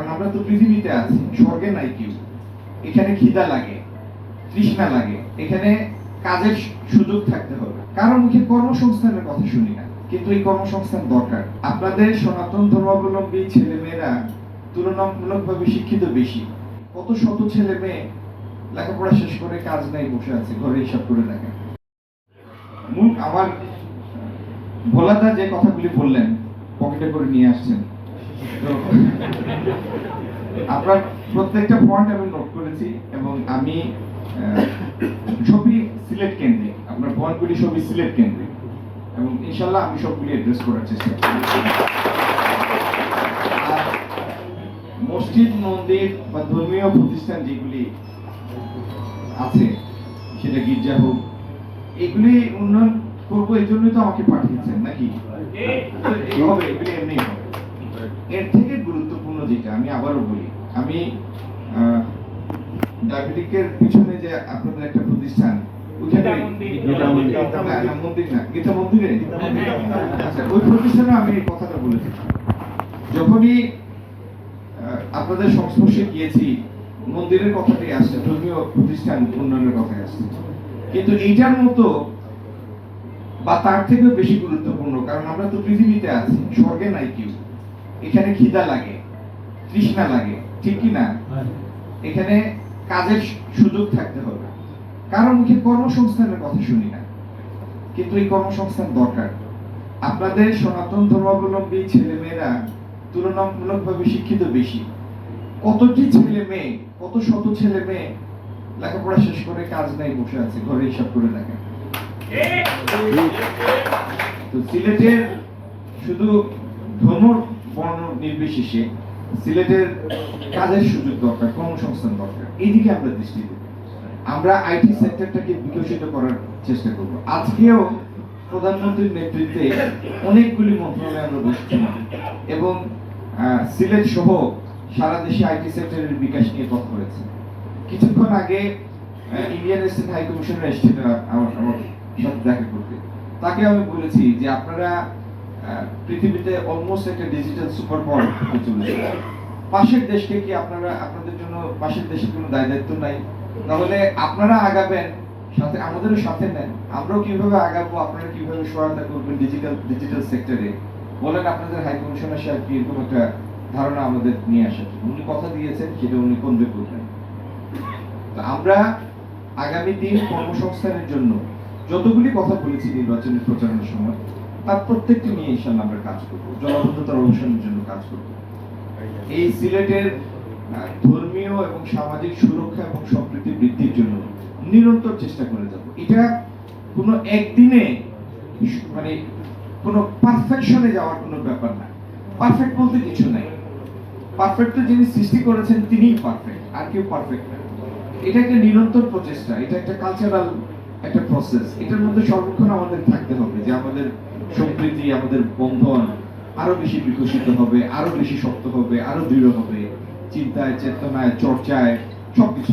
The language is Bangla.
কারণ আমরা তো পৃথিবীতে আছি, স্বর্গে নাই কেউ। এখানে খিদা লাগে, তৃষ্ণা লাগে, এখানে কাজের সুযোগ থাকতে হবে। কারো মুখে কর্মসংস্থানের কথা শুনি না, কিন্তু এই কর্মসংস্থান দরকার। আপনাদের সনাতন ধর্মাবলম্বী ছেলে মেয়েরা তুলনামূলকভাবে শিক্ষিত বেশি। কত শত ছেলে মেয়ে লেখাপড়া শেষ করে কাজ নাই, বসে আছে ঘরে, হিসাব করে দেখেন। আমার ভোলাদা যে কথাগুলি বললেন পকেটে করে নিয়ে আসছেন, তো আপনার প্রত্যেকটা পয়েন্ট আমি নোট করেছি এবং আমি সবই সিলেট কেন্দ্রিক, আপনার পয়েন্টগুলি সবই সিলেট কেন্দ্রিক এবং ইনশাল্লাহ আমি সবগুলি অ্যাড্রেস করার চেষ্টা করব। মসজিদ, মন্দির বা ধর্মীয় প্রতিষ্ঠান যেগুলি আছে, সেটা গির্জা হোক, এগুলি উন্নয়ন করবো, এই জন্যই তো আমাকে পাঠিয়েছেন নাকি? হবে, এগুলি এমনি হবে। এর থেকে গুরুত্বপূর্ণ যেটা আমি আবারও বলি, আমি ডায়াবেটিকের পিছনে যে আপনাদের একটা প্রতিষ্ঠান, ওই প্রতিষ্ঠানে আমি এই কথাটা বলেছি। যখনই আপনাদের সংস্পর্শে গিয়েছি, মন্দিরের কথাটাই আসছে, ধর্মীয় প্রতিষ্ঠান উন্নয়নের কথাই আসছে, কিন্তু এইটার মতো বা তার থেকেও বেশি গুরুত্বপূর্ণ, কারণ আমরা তো পৃথিবীতে আছি, স্বর্গে নাই কেউ। এখানে খিদা লাগে, তৃষ্ণা লাগে, ঠিক কি না? এখানে কাজের সুযোগ থাকতে হবে। কারো মুখে কর্মসংস্থানের কথা শুনি না, কিন্তু এই কর্মসংস্থান দরকার। আপনাদের সনাতন ধর্মাবলম্বী ছেলে মেয়েরা তুলনামূলকভাবে শিক্ষিত বেশি। কতটি ছেলে মেয়ে, কত শত ছেলে মেয়ে লেখাপড়া শেষ করে কাজ নাই, বসে আছে ঘরে, হিসাব করে দেখেন। তো সিলেটের শুধু ধর্ম বর্ণ নির্বিশেষে সিলেটের কাজের সুযোগ দরকার, কর্মসংস্থান দরকার। এইদিকে আমরা দৃষ্টি দেব। আমরা আইটি সেক্টরটাকে বিকশিত করার চেষ্টা করব। আজকেও প্রধানমন্ত্রীর নেতৃত্বে অনেকগুলি মন্ত্রণালয় আমরা বসেছিলাম এবং সিলেট সহ সারা দেশে আইটি সেক্টরের বিকাশ নিয়ে কথা হয়েছে। কিছুক্ষণ আগে ইন্ডিয়ান স্টেট হাই কমিশনার এসেছেন আমার সাথে দেখা করতে। তাকে আমি বলেছি যে আপনারা পৃথিবীতে অলমোস্ট একটা ডিজিটাল সুপার পাওয়ার হতে চলেছে। পাশের দেশকে কি আপনাদের জন্য পাশের দেশের কোনো দায়িত্ব নাই? তাহলে আপনারা আগাবেন, সাথে আমাদেরও সাথে নেন। আমরাও কিভাবে আগাবো, আপনারা কিভাবে সহায়তা করবেন ডিজিটাল সেক্টরে, বলেন আপনাদের হাই কমিশনার সাহেব কি এরকম একটা ধারণা আমাদের নিয়ে আসার। উনি কথা দিয়েছেন, সেটা উনি কনভে করবেন। আমরা আগামী দিন কর্মসংস্থানের জন্য যতগুলি কথা বলেছি নির্বাচনের প্রচারণার সময়, তার প্রত্যেকটি নিয়ে ইনশাআল্লাহ আমরা কাজ করবো। জলাবদ্ধতার অবসানের জন্য কাজ করব। এই সিলেটের ধর্মীয় এবং সামাজিক সুরক্ষা এবং সম্প্রীতি বৃদ্ধির জন্য নিরন্তর চেষ্টা করে যাব। এটা কোনো একদিনে মানে কোনো পারফেকশনে যাওয়ার কোনো ব্যাপার না। পারফেক্ট বলতে কিছু নাই। পারফেক্ট তো যিনি সৃষ্টি করেছেন তিনিই পারফেক্ট, আর কেউ পারফেক্ট না। এটা একটা নিরন্তর প্রচেষ্টা, এটা একটা কালচারাল একটা প্রসেস। এটার মধ্যে সর্বক্ষণ আমাদের থাকতে হবে যে আমাদের সম্প্রীতি, আমাদের বন্ধন আরো বেশি বিকশিত হবে, আরো বেশি শক্ত হবে, আরো দৃঢ় হবে, চিন্তায়, চেতনায়, চর্চায়, সবকিছু।